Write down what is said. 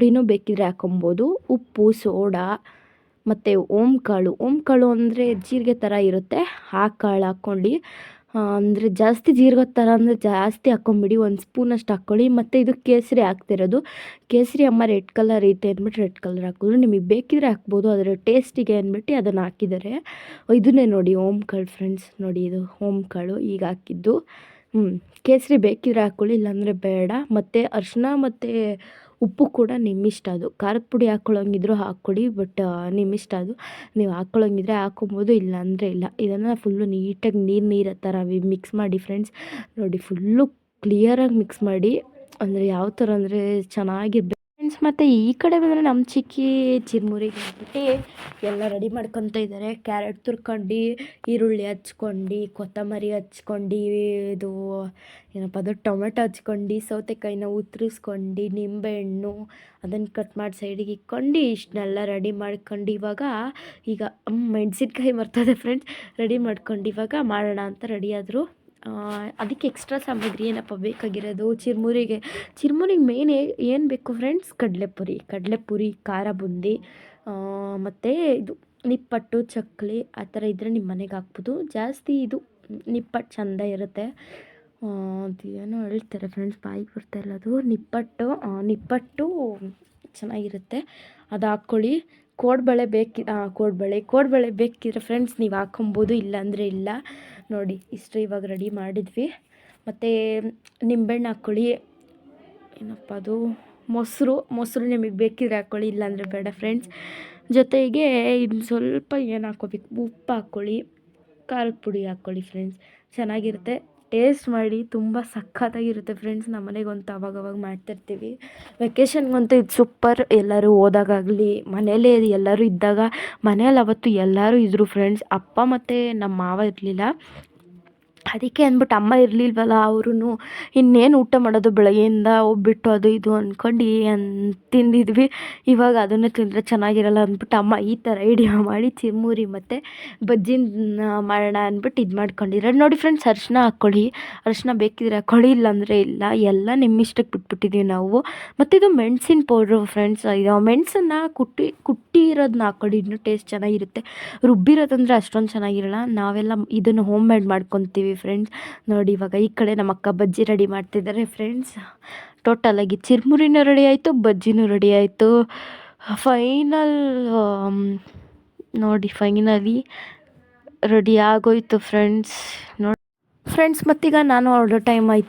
ಪುಡಿನೂ ಬೇಕಿದ್ರೆ ಹಾಕೊಬೋದು. ಉಪ್ಪು, ಸೋಡಾ ಮತ್ತು ಓಂಕಾಳು ಅಂದರೆ ಜೀರಿಗೆ ಥರ ಇರುತ್ತೆ, ಆ ಕಾಳು ಹಾಕ್ಕೊಂಡು ಅಂದರೆ ಜಾಸ್ತಿ ಜೀರಿಗೆ ಥರ ಅಂದರೆ ಜಾಸ್ತಿ ಹಾಕ್ಕೊಂಬಿಡಿ, 1 ಸ್ಪೂನಷ್ಟು ಹಾಕ್ಕೊಳ್ಳಿ. ಮತ್ತು ಇದು ಕೇಸರಿ ಹಾಕ್ತಿರೋದು. ಕೇಸರಿ ಅಮ್ಮ ರೆಡ್ ಕಲರ್ ಐತೆ ಅಂದ್ಬಿಟ್ಟು ರೆಡ್ ಕಲರ್ ಹಾಕಿದ್ರು, ನಿಮಗೆ ಬೇಕಿದ್ರೆ ಹಾಕ್ಬೋದು, ಅದರ ಟೇಸ್ಟಿಗೆ ಅಂದ್ಬಿಟ್ಟು ಅದನ್ನು ಹಾಕಿದ್ದಾರೆ. ಇದನ್ನೇ ನೋಡಿ ಓಂಕಾಳು ಫ್ರೆಂಡ್ಸ್, ನೋಡಿ ಇದು ಓಂಕಾಳು ಈಗ ಹಾಕಿದ್ದು. ಕೇಸರಿ ಬೇಕಿದ್ರೆ ಹಾಕ್ಕೊಳ್ಳಿ, ಇಲ್ಲಾಂದರೆ ಬೇಡ. ಮತ್ತು ಅರಿಶಿನ ಮತ್ತು ಉಪ್ಪು ಕೂಡ ನಿಮ್ಮಿಷ್ಟ, ಅದು ಖಾರದ ಪುಡಿ ಹಾಕ್ಕೊಳ್ಳೋಂಗಿದ್ರು ಹಾಕ್ಕೊಡಿ, ಬಟ್ ನಿಮ್ಮಿಷ್ಟ ಅದು. ನೀವು ಹಾಕ್ಕೊಳ್ಳೋಂಗಿದ್ರೆ ಹಾಕ್ಕೊಬೋದು, ಇಲ್ಲಾಂದರೆ ಇಲ್ಲ. ಇದನ್ನು ಫುಲ್ಲು ನೀಟಾಗಿ ನೀರು ಥರ ಮಿಕ್ಸ್ ಮಾಡಿ ಫ್ರೆಂಡ್ಸ್. ನೋಡಿ ಫುಲ್ಲು ಕ್ಲಿಯರಾಗಿ ಮಿಕ್ಸ್ ಮಾಡಿ, ಅಂದರೆ ಯಾವ ಥರ ಅಂದರೆ ಚೆನ್ನಾಗಿರ್ಬೇಕು ಫ್ರೆಂಡ್ಸ್. ಮತ್ತು ಈ ಕಡೆ ಬಂದರೆ ನಮ್ಮ ಚಿಕ್ಕಿ ಚಿರ್ಮುರಿಗೆ ಅಂದ್ಬಿಟ್ಟು ಎಲ್ಲ ರೆಡಿ ಮಾಡ್ಕೊತ ಇದ್ದಾರೆ. ಕ್ಯಾರೆಟ್ ತುರ್ಕೊಂಡು, ಈರುಳ್ಳಿ ಹಚ್ಕೊಂಡು, ಕೊತ್ತಂಬರಿ ಹಚ್ಕೊಂಡು, ಇದು ಏನಪ್ಪ ಅದು ಟೊಮೆಟೊ ಹಚ್ಕೊಂಡು, ಸೌತೆಕಾಯಿನ ಉತ್ತರಿಸ್ಕೊಂಡು, ನಿಂಬೆಹಣ್ಣು ಅದನ್ನು ಕಟ್ ಮಾಡಿ ಸೈಡಿಗೆ ಇಕ್ಕೊಂಡು, ಇಷ್ಟನ್ನೆಲ್ಲ ರೆಡಿ ಮಾಡ್ಕೊಂಡು ಈಗ ಮೆಣಸಿನ್ಕಾಯಿ ಬರ್ತದೆ ಫ್ರೆಂಡ್ಸ್, ರೆಡಿ ಮಾಡ್ಕೊಂಡು ಇವಾಗ ಮಾಡೋಣ ಅಂತ ರೆಡಿಯಾದರು. ಅದಕ್ಕೆ ಎಕ್ಸ್ಟ್ರಾ ಸಾಮಗ್ರಿ ಏನಪ್ಪ ಬೇಕಾಗಿರೋದು ಚಿರ್ಮುರಿಗೆ ಮೇನ್ ಏನು ಬೇಕು ಫ್ರೆಂಡ್ಸ್, ಕಡಲೆಪುರಿ, ಖಾರ ಬುಂದಿ, ಮತ್ತು ಇದು ನಿಪ್ಪಟ್ಟು, ಚಕ್ಕಲಿ ಆ ಥರ ಇದ್ದರೆ ನಿಮ್ಮ ಮನೆಗೆ ಹಾಕ್ಬೋದು. ಜಾಸ್ತಿ ಇದು ನಿಪ್ಪಟ್ಟು ಚೆಂದ ಇರುತ್ತೆ. ಅದು ಏನೋ ಹೇಳ್ತಾರೆ ಫ್ರೆಂಡ್ಸ್, ಬಾಯಿಗೆ ಬರ್ತಾಯಿಲ್ಲ ಅದು. ನಿಪ್ಪಟ್ಟು ಚೆನ್ನಾಗಿರುತ್ತೆ, ಅದು ಹಾಕ್ಕೊಳ್ಳಿ. ಕೋಡ್ಬಳೆ ಬೇಕಿದ್ರೆ ಫ್ರೆಂಡ್ಸ್ ನೀವು ಹಾಕ್ಕೊಬೋದು, ಇಲ್ಲಾಂದರೆ ಇಲ್ಲ. ನೋಡಿ ಇಷ್ಟು ಇವಾಗ ರೆಡಿ ಮಾಡಿದ್ವಿ. ಮತ್ತು ನಿಂಬೆಹಣ್ಣು ಹಾಕ್ಕೊಳ್ಳಿ, ಏನಪ್ಪ ಅದು ಮೊಸರು ನಿಮಗೆ ಬೇಕಿದ್ರೆ ಹಾಕ್ಕೊಳ್ಳಿ, ಇಲ್ಲಾಂದರೆ ಬೇಡ ಫ್ರೆಂಡ್ಸ್. ಜೊತೆಗೆ ಇನ್ನು ಸ್ವಲ್ಪ ಏನು ಹಾಕ್ಕೋಬೇಕು, ಉಪ್ಪು ಹಾಕ್ಕೊಳ್ಳಿ, ಖಾರದ ಪುಡಿ ಹಾಕ್ಕೊಳ್ಳಿ ಫ್ರೆಂಡ್ಸ್, ಚೆನ್ನಾಗಿರುತ್ತೆ. ಟೇಸ್ಟ್ ಮಾಡಿ, ತುಂಬ ಸಖತ್ತಾಗಿರುತ್ತೆ ಫ್ರೆಂಡ್ಸ್. ನಮ್ಮ ಮನೆಗಂತೂ ಅವಾಗವಾಗ ಮಾಡ್ತಿರ್ತೀವಿ. ವೆಕೇಷನ್ಗಂತೂ ಇದು ಸೂಪರ್. ಎಲ್ಲರೂ ಹೋದಾಗಲಿ ಮನೇಲೇ ಎಲ್ಲರೂ ಇದ್ದಾಗ, ಮನೇಲಿ ಅವತ್ತು ಎಲ್ಲರೂ ಇದ್ದರು ಫ್ರೆಂಡ್ಸ್. ಅಪ್ಪ ಮತ್ತು ನಮ್ಮ ಮಾವ ಇರಲಿಲ್ಲ, ಅದಕ್ಕೆ ಅಂದ್ಬಿಟ್ಟು ಅಮ್ಮ ಇರಲಿಲ್ವಲ್ಲ, ಅವರು ಇನ್ನೇನು ಊಟ ಮಾಡೋದು ಬೆಳಗ್ಗೆಯಿಂದ ಒಬ್ಬಿಟ್ಟು ಅದು ಇದು ಅಂದ್ಕೊಂಡು ತಿಂದಿದ್ವಿ. ಇವಾಗ ಅದನ್ನು ತಿಂದರೆ ಚೆನ್ನಾಗಿರಲ್ಲ ಅಂದ್ಬಿಟ್ಟು ಅಮ್ಮ ಈ ಥರ ಐಡಿಯಾ ಮಾಡಿ ಚಿರ್ಮುರಿ ಮತ್ತು ಬಜ್ಜಿನ ಮಾಡೋಣ ಅಂದ್ಬಿಟ್ಟು ಇದು ಮಾಡ್ಕೊಂಡಿರೋ. ನೋಡಿ ಫ್ರೆಂಡ್ಸ್, ಅರಿಶಿನ ಹಾಕ್ಕೊಳ್ಳಿ, ಅರಿಶಿನ ಬೇಕಿದ್ರೆ ಹಾಕ್ಕೊಳ್ಳಿ, ಇಲ್ಲಾಂದರೆ ಇಲ್ಲ. ಎಲ್ಲ ನಿಮ್ಮಿಷ್ಟಕ್ಕೆ ಬಿಟ್ಬಿಟ್ಟಿದ್ದೀವಿ ನಾವು. ಮತ್ತು ಇದು ಮೆಣಸಿನ ಪೌಡ್ರು ಫ್ರೆಂಡ್ಸ್, ಇದು ಮೆಣಸನ್ನು ಕುಟ್ಟಿರೋದನ್ನ ಹಾಕ್ಕೊಳ್ಳಿ, ಇನ್ನೂ ಟೇಸ್ಟ್ ಚೆನ್ನಾಗಿರುತ್ತೆ. ರುಬ್ಬಿರೋದಂದರೆ ಅಷ್ಟೊಂದು ಚೆನ್ನಾಗಿರಲ್ಲ. ನಾವೆಲ್ಲ ಇದನ್ನು ಹೋಮ್ ಮೇಡ್ ಮಾಡ್ಕೊತೀವಿ ಫ್ರೆಂಡ್ಸ್. ನೋಡಿ ಇವಾಗ ಈ ಕಡೆ ನಮ್ಮ ಅಕ್ಕ ಬಜ್ಜಿ ರೆಡಿ ಮಾಡ್ತಿದ್ದಾರೆ ಫ್ರೆಂಡ್ಸ್. ಟೋಟಲಾಗಿ ಚಿರ್ಮುರಿನೂ ರೆಡಿ ಆಯಿತು, ಬಜ್ಜಿನೂ ರೆಡಿ ಆಯಿತು. ಫೈನಲಿ ರೆಡಿ ಆಗೋಯ್ತು ಫ್ರೆಂಡ್ಸ್. ನೋಡಿ ಫ್ರೆಂಡ್ಸ್, ಮತ್ತೀಗ ನಾನು ಹೊರಡೋ ಟೈಮ್ ಆಯಿತು.